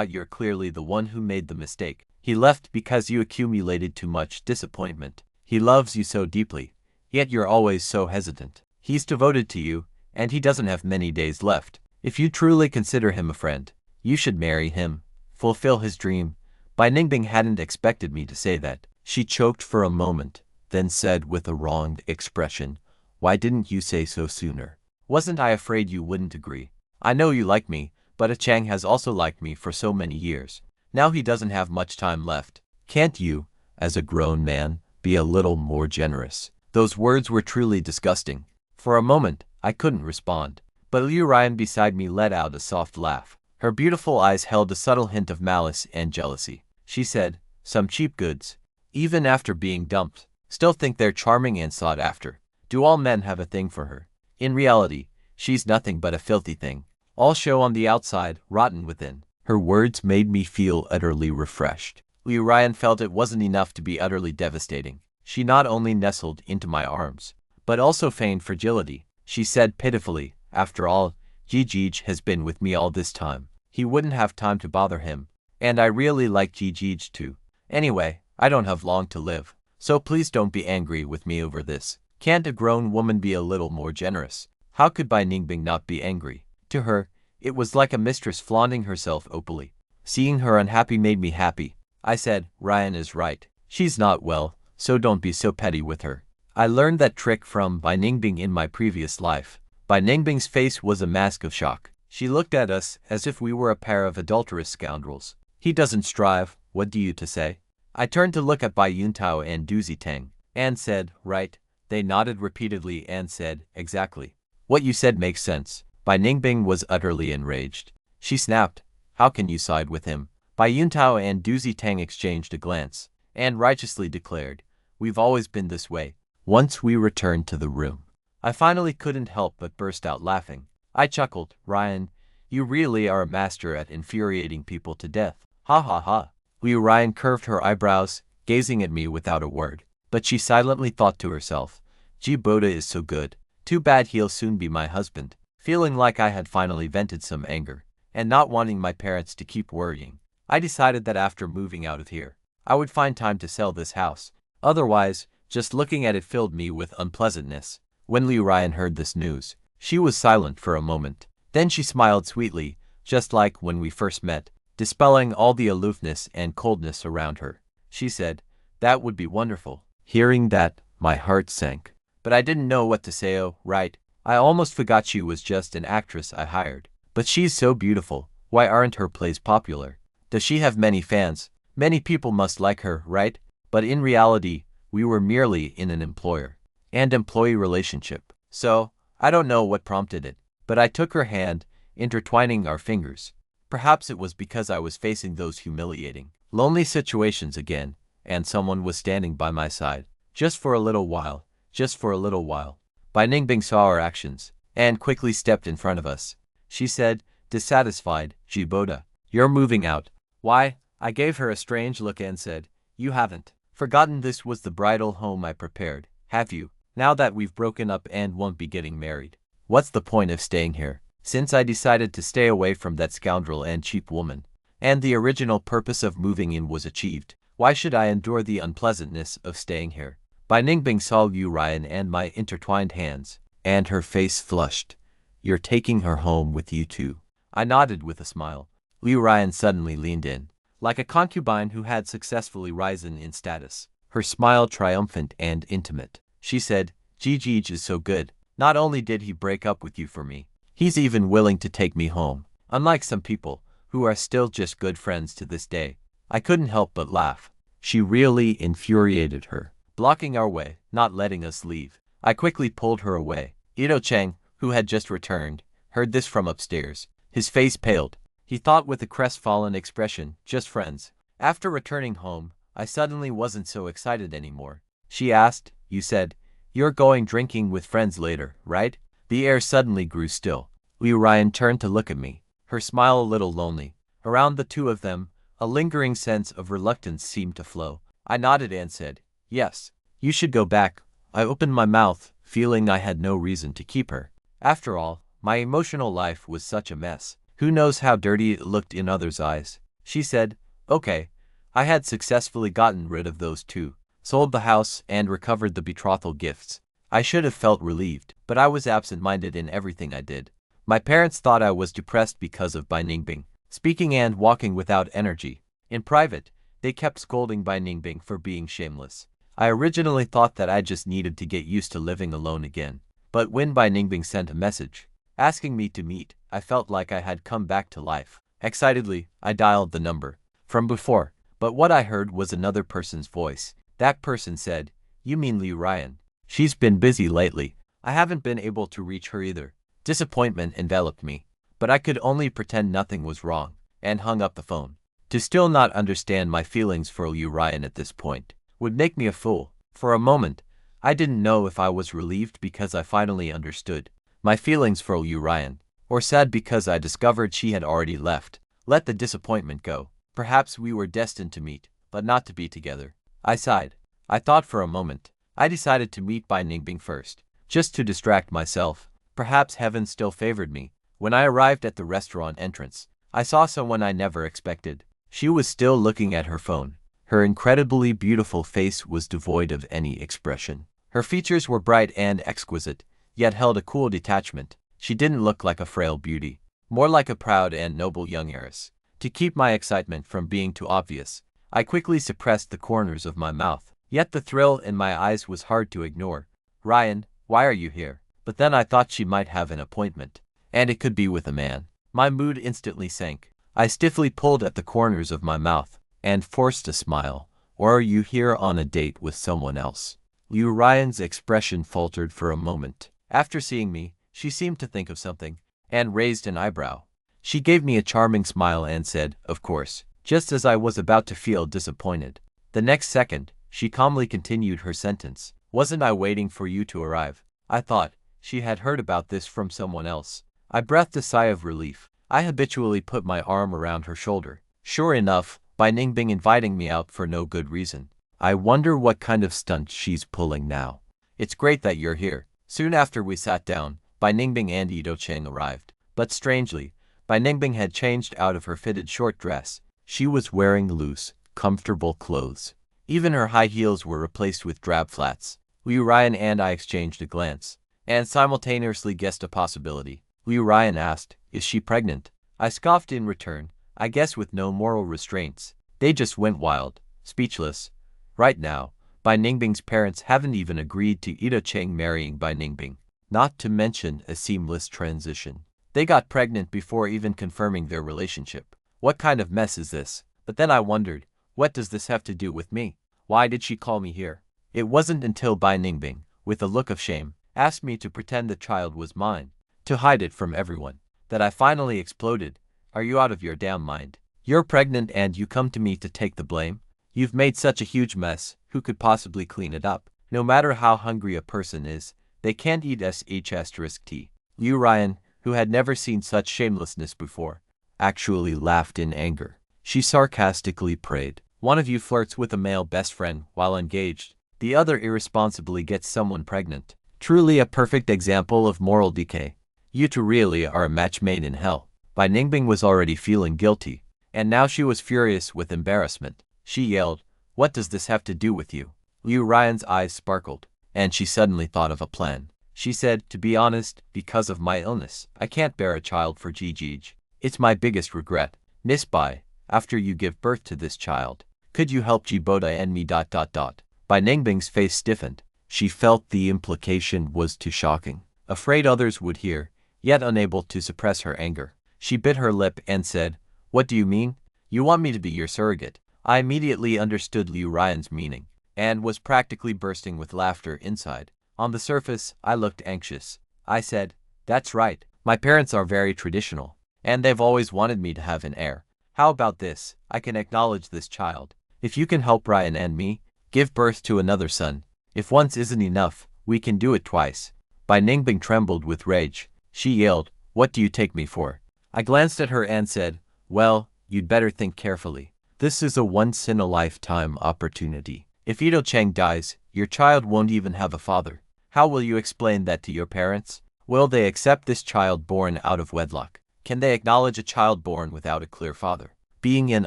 You're clearly the one who made the mistake. He left because you accumulated too much disappointment. He loves you so deeply, yet you're always so hesitant. He's devoted to you, and he doesn't have many days left. If you truly consider him a friend, you should marry him, fulfill his dream." Bai Ningbing hadn't expected me to say that. She choked for a moment, then said with a wronged expression, "Why didn't you say so sooner? Wasn't I afraid you wouldn't agree? I know you like me, but a Chang has also liked me for so many years. Now he doesn't have much time left. Can't you, as a grown man, be a little more generous?" Those words were truly disgusting. For a moment, I couldn't respond, but Liu Ryan beside me let out a soft laugh. Her beautiful eyes held a subtle hint of malice and jealousy. She said, "Some cheap goods, even after being dumped, still think they're charming and sought after. Do all men have a thing for her? In reality, she's nothing but a filthy thing. All show on the outside, rotten within." Her words made me feel utterly refreshed. Liu Ryan felt it wasn't enough to be utterly devastating. She not only nestled into my arms, but also feigned fragility. She said pitifully, "After all, Jijij has been with me all this time. He wouldn't have time to bother him, and I really like Jijij too. Anyway, I don't have long to live, so please don't be angry with me over this. Can't a grown woman be a little more generous?" How could Bai Ningbing not be angry? To her, it was like a mistress flaunting herself openly. Seeing her unhappy made me happy. I said, "Ryan is right. She's not well, so don't be so petty with her." I learned that trick from Bai Ningbing in my previous life. Bai Ningbing's face was a mask of shock. She looked at us as if we were a pair of adulterous scoundrels. "He doesn't strive, what do you to say?" I turned to look at Bai Yuntao and Du Ziteng, and said, "Right." They nodded repeatedly and said, "Exactly. What you said makes sense." Bai Ningbing was utterly enraged. She snapped, "How can you side with him?" Bai Yuntao and Du Ziteng exchanged a glance, and righteously declared, "We've always been this way." Once we returned to the room, I finally couldn't help but burst out laughing. I chuckled, "Ryan, you really are a master at infuriating people to death. Ha ha ha." Liu Ryan curved her eyebrows, gazing at me without a word, but she silently thought to herself, "Jiboda is so good. Too bad he'll soon be my husband." Feeling like I had finally vented some anger, and not wanting my parents to keep worrying, I decided that after moving out of here, I would find time to sell this house. Otherwise, just looking at it filled me with unpleasantness. When Liu Ryan heard this news, she was silent for a moment. Then she smiled sweetly, just like when we first met, dispelling all the aloofness and coldness around her. She said, "That would be wonderful." Hearing that, my heart sank. But I didn't know what to say. "Oh, right. I almost forgot she was just an actress I hired. But she's so beautiful. Why aren't her plays popular? Does she have many fans? Many people must like her, right?" But in reality, we were merely in an employer and employee relationship. So, I don't know what prompted it, but I took her hand, intertwining our fingers. Perhaps it was because I was facing those humiliating, lonely situations again, and someone was standing by my side. Just for a little while, just for a little while. Bai Ningbing saw our actions, and quickly stepped in front of us. She said, dissatisfied, "Jiboda, you're moving out." "Why?" I gave her a strange look and said, "You haven't forgotten this was the bridal home I prepared, have you? Now that we've broken up and won't be getting married, what's the point of staying here? Since I decided to stay away from that scoundrel and cheap woman, and the original purpose of moving in was achieved, why should I endure the unpleasantness of staying here?" Bai Ningbing saw Liu Ryan and my intertwined hands, and her face flushed. "You're taking her home with you too?" I nodded with a smile. Liu Ryan suddenly leaned in, like a concubine who had successfully risen in status, her smile triumphant and intimate. She said, "Jijij is so good. Not only did he break up with you for me, he's even willing to take me home, unlike some people, who are still just good friends to this day." I couldn't help but laugh. She really infuriated her, blocking our way, not letting us leave. I quickly pulled her away. Ito Chang, who had just returned, heard this from upstairs. His face paled. He thought with a crestfallen expression, just friends. After returning home, I suddenly wasn't so excited anymore. She asked, you said, you're going drinking with friends later, right? The air suddenly grew still. Liu Ryan turned to look at me, her smile a little lonely. Around the two of them, a lingering sense of reluctance seemed to flow. I nodded and said, yes, you should go back. I opened my mouth, feeling I had no reason to keep her. After all, my emotional life was such a mess. Who knows how dirty it looked in others' eyes? She said, okay. I had successfully gotten rid of those two, sold the house, and recovered the betrothal gifts. I should have felt relieved, but I was absent-minded in everything I did. My parents thought I was depressed because of Bai Ningbing, speaking and walking without energy. In private, they kept scolding Bai Ningbing for being shameless. I originally thought that I just needed to get used to living alone again. But when Bai Ningbing sent a message, asking me to meet, I felt like I had come back to life. Excitedly, I dialed the number from before, but what I heard was another person's voice. That person said, you mean Liu Ryan? She's been busy lately. I haven't been able to reach her either. Disappointment enveloped me, but I could only pretend nothing was wrong, and hung up the phone. To still not understand my feelings for Liu Ryan at this point would make me a fool. For a moment, I didn't know if I was relieved because I finally understood my feelings for Liu Ryan, or sad because I discovered she had already left. Let the disappointment go. Perhaps we were destined to meet, but not to be together. I sighed. I thought for a moment. I decided to meet Bai Ningbing first, just to distract myself. Perhaps heaven still favored me. When I arrived at the restaurant entrance, I saw someone I never expected. She was still looking at her phone. Her incredibly beautiful face was devoid of any expression. Her features were bright and exquisite, yet held a cool detachment. She didn't look like a frail beauty, more like a proud and noble young heiress. To keep my excitement from being too obvious, I quickly suppressed the corners of my mouth. Yet the thrill in my eyes was hard to ignore. Ryan, why are you here? But then I thought she might have an appointment, and it could be with a man. My mood instantly sank. I stiffly pulled at the corners of my mouth and forced a smile. Or are you here on a date with someone else? Liu Ryan's expression faltered for a moment. After seeing me, she seemed to think of something, and raised an eyebrow. She gave me a charming smile and said, of course, just as I was about to feel disappointed. The next second, she calmly continued her sentence. Wasn't I waiting for you to arrive? I thought she had heard about this from someone else. I breathed a sigh of relief. I habitually put my arm around her shoulder. Sure enough, Bai Ningbing inviting me out for no good reason. I wonder what kind of stunt she's pulling now. It's great that you're here. Soon after we sat down, Bai Ningbing and Ito Chang arrived. But strangely, Bai Ningbing had changed out of her fitted short dress. She was wearing loose, comfortable clothes. Even her high heels were replaced with drab flats. Liu Ryan and I exchanged a glance, and simultaneously guessed a possibility. Liu Ryan asked, is she pregnant? I scoffed in return, I guess with no moral restraints. They just went wild, speechless. Right now, Bai Ningbing's parents haven't even agreed to Ito Chang marrying Bai Ningbing, not to mention a seamless transition. They got pregnant before even confirming their relationship. What kind of mess is this? But then I wondered, what does this have to do with me? Why did she call me here? It wasn't until Bai Ningbing, with a look of shame, asked me to pretend the child was mine, to hide it from everyone, that I finally exploded. Are you out of your damn mind? You're pregnant and you come to me to take the blame? You've made such a huge mess, who could possibly clean it up? No matter how hungry a person is, they can't eat sh*t. Liu Ryan, who had never seen such shamelessness before, actually laughed in anger. She sarcastically prayed, one of you flirts with a male best friend while engaged, the other irresponsibly gets someone pregnant. Truly a perfect example of moral decay. You two really are a match made in hell. Bai Ningbing was already feeling guilty, and now she was furious with embarrassment. She yelled, what does this have to do with you? Liu Ryan's eyes sparkled, and she suddenly thought of a plan. She said, to be honest, because of my illness, I can't bear a child for Gigi. It's my biggest regret. Miss Bai, after you give birth to this child, could you help Jiboda and me? Bai Ningbing's face stiffened. She felt the implication was too shocking. Afraid others would hear, yet unable to suppress her anger. She bit her lip and said, what do you mean? You want me to be your surrogate? I immediately understood Liu Ryan's meaning, and was practically bursting with laughter inside. On the surface, I looked anxious. I said, "That's right, my parents are very traditional, and they've always wanted me to have an heir. How about this? I can acknowledge this child. If you can help Ryan and me, give birth to another son. If once isn't enough, we can do it twice." Bai Ningbing trembled with rage. She yelled, "What do you take me for?" I glanced at her and said, "Well, you'd better think carefully. This is a once-in-a-lifetime opportunity. If Ito Cheng dies, your child won't even have a father. How will you explain that to your parents? Will they accept this child born out of wedlock? Can they acknowledge a child born without a clear father? Being an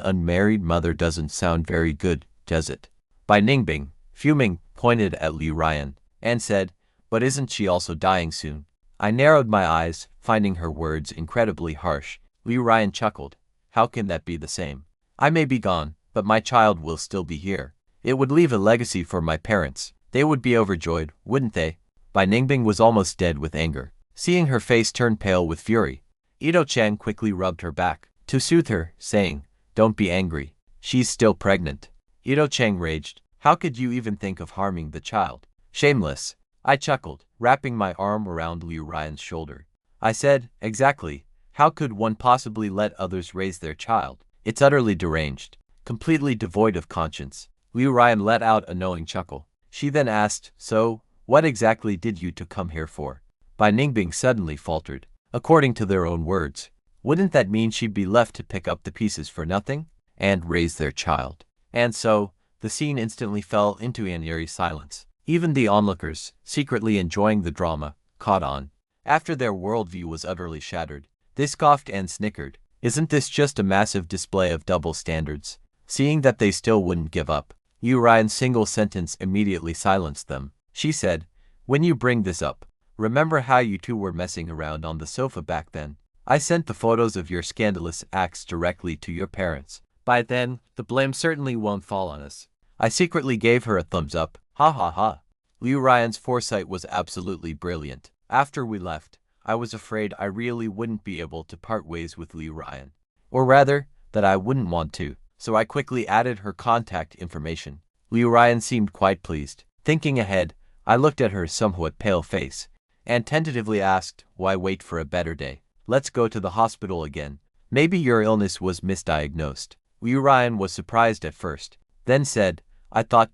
unmarried mother doesn't sound very good, does it?" Bai Ningbing, fuming, pointed at Liu Ryan, and said, "But isn't she also dying soon?" I narrowed my eyes, finding her words incredibly harsh. Liu Ryan chuckled. "How can that be the same? I may be gone, but my child will still be here. It would leave a legacy for my parents. They would be overjoyed, wouldn't they?" Bai Ningbing was almost dead with anger. Seeing her face turn pale with fury, Ito Chang quickly rubbed her back to soothe her, saying, "Don't be angry. She's still pregnant." Ito Chang raged. "How could you even think of harming the child? Shameless." I chuckled, wrapping my arm around Liu Ryan's shoulder. I said, "Exactly. How could one possibly let others raise their child? It's utterly deranged, completely devoid of conscience." Liu Ryan let out a knowing chuckle. She then asked, "So, what exactly did you two come here for?" Bai Ningbing suddenly faltered. According to their own words, wouldn't that mean she'd be left to pick up the pieces for nothing? And raise their child? And so, the scene instantly fell into an eerie silence. Even the onlookers, secretly enjoying the drama, caught on. After their worldview was utterly shattered, they scoffed and snickered. Isn't this just a massive display of double standards? Seeing that they still wouldn't give up, Liu Ryan's single sentence immediately silenced them. She said, "When you bring this up, remember how you two were messing around on the sofa back then? I sent the photos of your scandalous acts directly to your parents. By then, the blame certainly won't fall on us." I secretly gave her a thumbs up. Ha ha ha. Liu Ryan's foresight was absolutely brilliant. After we left, I was afraid I really wouldn't be able to part ways with Liu Ryan. Or rather, that I wouldn't want to, so I quickly added her contact information. Liu Ryan seemed quite pleased. Thinking ahead, I looked at her somewhat pale face, and tentatively asked, "Why wait for a better day? Let's go to the hospital again. Maybe your illness was misdiagnosed." Liu Ryan was surprised at first, then said, "I thought ...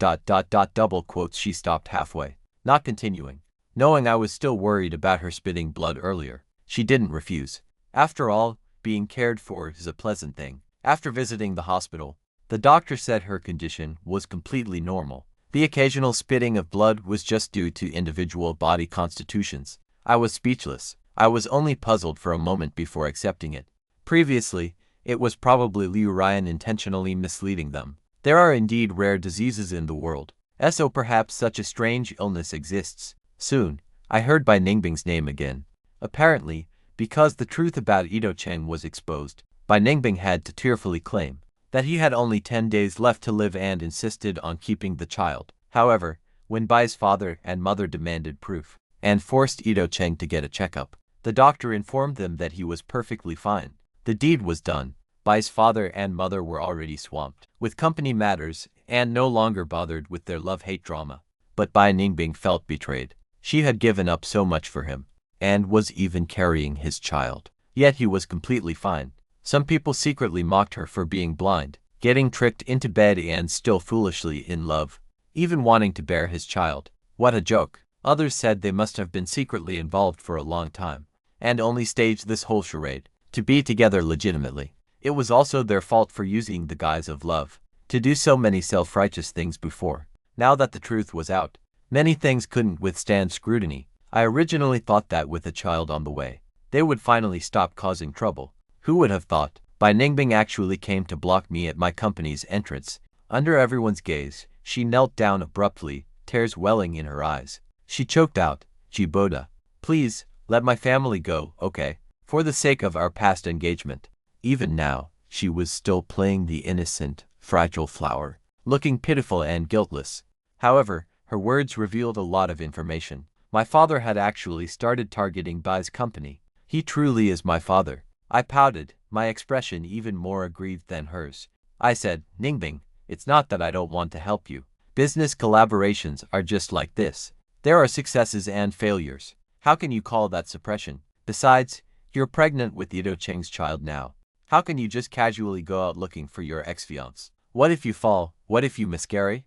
double quotes." She stopped halfway, not continuing. Knowing I was still worried about her spitting blood earlier, she didn't refuse. After all, being cared for is a pleasant thing. After visiting the hospital, the doctor said her condition was completely normal. The occasional spitting of blood was just due to individual body constitutions. I was speechless. I was only puzzled for a moment before accepting it. Previously, it was probably Liu Ryan intentionally misleading them. There are indeed rare diseases in the world, so perhaps such a strange illness exists. Soon, I heard Bai Ningbing's name again. Apparently, because the truth about Ito Cheng was exposed, Bai Ningbing had to tearfully claim that he had only 10 days left to live and insisted on keeping the child. However, when Bai's father and mother demanded proof and forced Ito Cheng to get a checkup, the doctor informed them that he was perfectly fine. The deed was done. Bai's father and mother were already swamped with company matters and no longer bothered with their love-hate drama. But Bai Ningbing felt betrayed. She had given up so much for him, and was even carrying his child. Yet he was completely fine. Some people secretly mocked her for being blind, getting tricked into bed and still foolishly in love, even wanting to bear his child. What a joke. Others said they must have been secretly involved for a long time, and only staged this whole charade to be together legitimately. It was also their fault for using the guise of love to do so many self-righteous things before. Now that the truth was out, many things couldn't withstand scrutiny. I originally thought that with a child on the way, they would finally stop causing trouble. Who would have thought? Bai Ningbing actually came to block me at my company's entrance. Under everyone's gaze, she knelt down abruptly, tears welling in her eyes. She choked out, "Jiboda, please, let my family go, okay? For the sake of our past engagement." Even now, she was still playing the innocent, fragile flower, looking pitiful and guiltless. However, her words revealed a lot of information. My father had actually started targeting Bai's company. He truly is my father. I pouted, my expression even more aggrieved than hers. I said, "Ningbing, It's not that I don't want to help you. Business collaborations are just like this. There are successes and failures. How can you call that suppression? Besides, you're pregnant with Ito Cheng's child now. How can you just casually go out looking for your ex-fiance? What if you fall? What if you miscarry?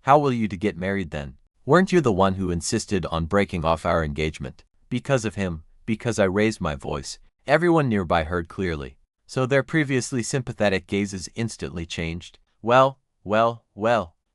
How will you to get married then? Weren't you the one who insisted on breaking off our engagement? Because of him, because I raised my voice, everyone nearby heard clearly. So their previously sympathetic gazes instantly changed. Well,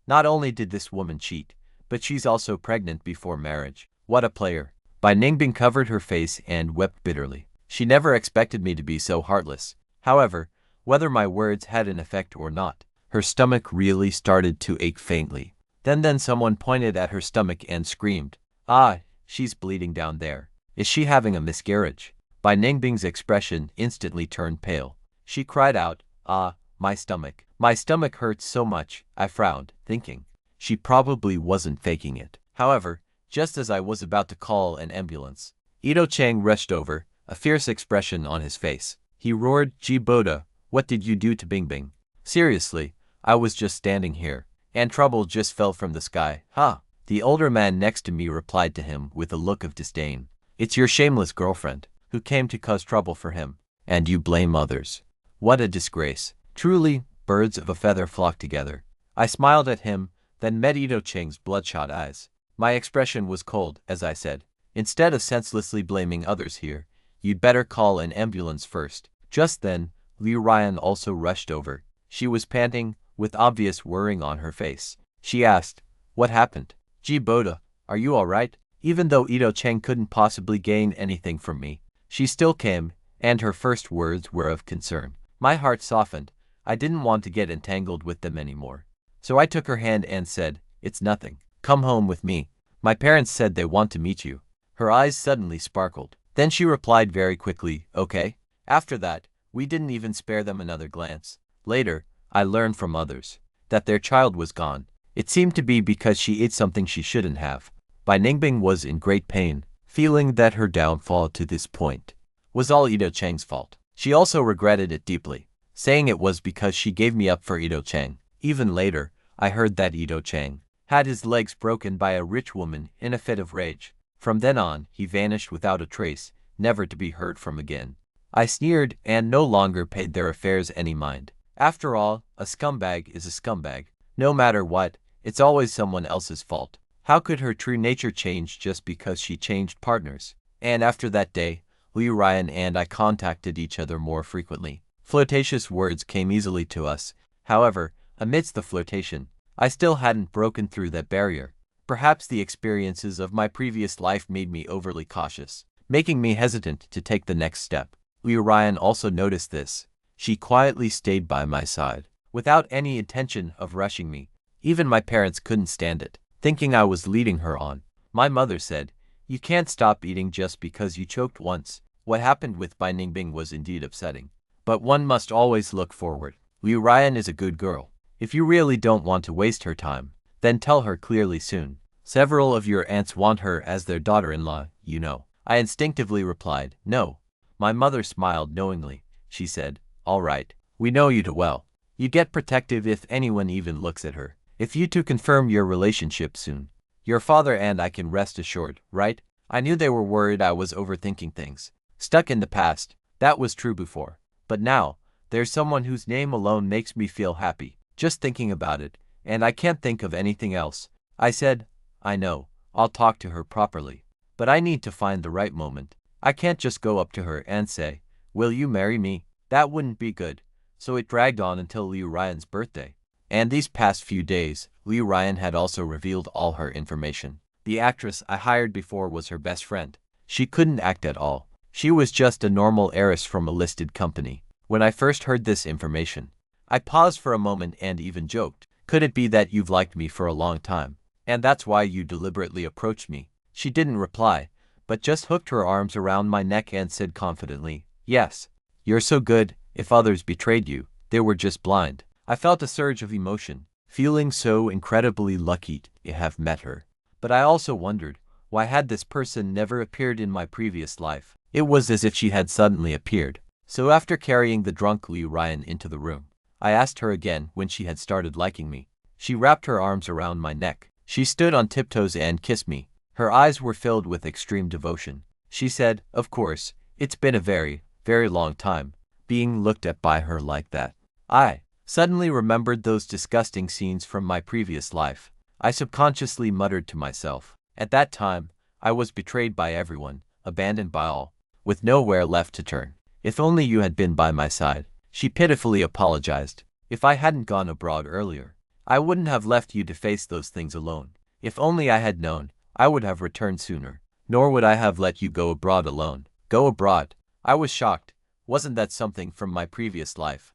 not only did this woman cheat, but she's also pregnant before marriage. What a player. Bai Ningbing covered her face and wept bitterly. She never expected me to be so heartless. However, whether my words had an effect or not, her stomach really started to ache faintly. Then someone pointed at her stomach and screamed, "Ah, she's bleeding down there. Is she having a miscarriage?" Bai Ningbing's expression instantly turned pale. She cried out, "Ah, my stomach. My stomach hurts so much." I frowned, thinking she probably wasn't faking it. However, just as I was about to call an ambulance, Ito Cheng rushed over, a fierce expression on his face. He roared, "Ji Boda, what did you do to Bingbing?" Seriously, I was just standing here, and trouble just fell from the sky. Huh? The older man next to me replied to him with a look of disdain. "It's your shameless girlfriend, who came to cause trouble for him, and you blame others. What a disgrace. Truly, birds of a feather flock together." I smiled at him, then met Ito Cheng's bloodshot eyes. My expression was cold as I said, "Instead of senselessly blaming others here, you'd better call an ambulance first." Just then, Liu Ryan also rushed over. She was panting, with obvious worrying on her face. She asked, "What happened? Ji Boda, are you alright?" Even though Ito Cheng couldn't possibly gain anything from me, she still came, and her first words were of concern. My heart softened. I didn't want to get entangled with them anymore. So I took her hand and said, "It's nothing. Come home with me. My parents said they want to meet you." Her eyes suddenly sparkled. Then she replied very quickly, "Okay." After that, we didn't even spare them another glance. Later, I learned from others that their child was gone. It seemed to be because she ate something she shouldn't have. Bai Ningbing was in great pain, feeling that her downfall to this point was all Ito Cheng's fault. She also regretted it deeply, saying it was because she gave me up for Ito Cheng. Even later, I heard that Ito Cheng had his legs broken by a rich woman in a fit of rage. From then on, he vanished without a trace, never to be heard from again. I sneered and no longer paid their affairs any mind. After all, a scumbag is a scumbag. No matter what, it's always someone else's fault. How could her true nature change just because she changed partners? And after that day, Liu Ryan and I contacted each other more frequently. Flirtatious words came easily to us. However, amidst the flirtation, I still hadn't broken through that barrier. Perhaps the experiences of my previous life made me overly cautious, making me hesitant to take the next step. Liu Ryan also noticed this. She quietly stayed by my side, without any intention of rushing me. Even my parents couldn't stand it, thinking I was leading her on. My mother said, "You can't stop eating just because you choked once." What happened with Bai Ningbing was indeed upsetting. But one must always look forward. Liu Ryan is a good girl. If you really don't want to waste her time, then tell her clearly soon. Several of your aunts want her as their daughter-in-law, you know. I instinctively replied, "No." My mother smiled knowingly. She said, "All right, we know you too well. You get protective if anyone even looks at her. If you two confirm your relationship soon, your father and I can rest assured, right?" I knew they were worried I was overthinking things. Stuck in the past, that was true before. But now, there's someone whose name alone makes me feel happy, just thinking about it, and I can't think of anything else. I said, "I know, I'll talk to her properly. But I need to find the right moment. I can't just go up to her and say, 'Will you marry me?' That wouldn't be good." So it dragged on until Liu Ryan's birthday. And these past few days, Liu Ryan had also revealed all her information. The actress I hired before was her best friend. She couldn't act at all. She was just a normal heiress from a listed company. When I first heard this information, I paused for a moment and even joked, "Could it be that you've liked me for a long time, and that's why you deliberately approached me?" She didn't reply, but just hooked her arms around my neck and said confidently, "Yes. You're so good. If others betrayed you, they were just blind." I felt a surge of emotion, feeling so incredibly lucky to have met her. But I also wondered, why had this person never appeared in my previous life? It was as if she had suddenly appeared. So after carrying the drunk Liu Ryan into the room, I asked her again when she had started liking me. She wrapped her arms around my neck. She stood on tiptoes and kissed me. Her eyes were filled with extreme devotion. She said, "Of course, it's been a very, very long time, being looked at by her like that." I suddenly remembered those disgusting scenes from my previous life. I subconsciously muttered to myself. At that time, I was betrayed by everyone, abandoned by all, with nowhere left to turn. If only you had been by my side. She pitifully apologized. If I hadn't gone abroad earlier, I wouldn't have left you to face those things alone. If only I had known, I would have returned sooner. Nor would I have let you go abroad alone. Go abroad? I was shocked. Wasn't that something from my previous life?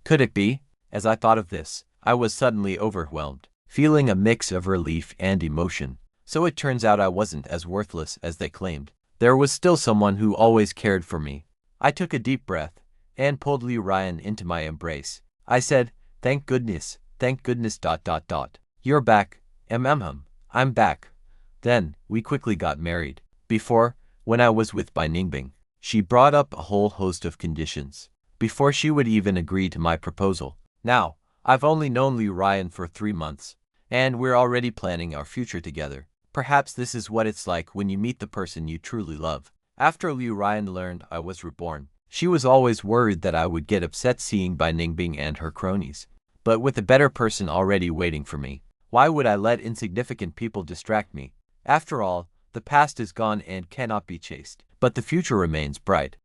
Could it be? As I thought of this, I was suddenly overwhelmed, feeling a mix of relief and emotion. So it turns out I wasn't as worthless as they claimed. There was still someone who always cared for me. I took a deep breath and pulled Liu Ryan into my embrace. I said, thank goodness, ... You're back, I'm back. Then, we quickly got married. Before, when I was with Bai Ningbing, she brought up a whole host of conditions before she would even agree to my proposal. Now, I've only known Liu Ryan for 3 months, and we're already planning our future together. Perhaps this is what it's like when you meet the person you truly love. After Liu Ryan learned I was reborn, she was always worried that I would get upset seeing Bai Ningbing and her cronies. But with a better person already waiting for me, why would I let insignificant people distract me? After all, the past is gone and cannot be chased, but the future remains bright.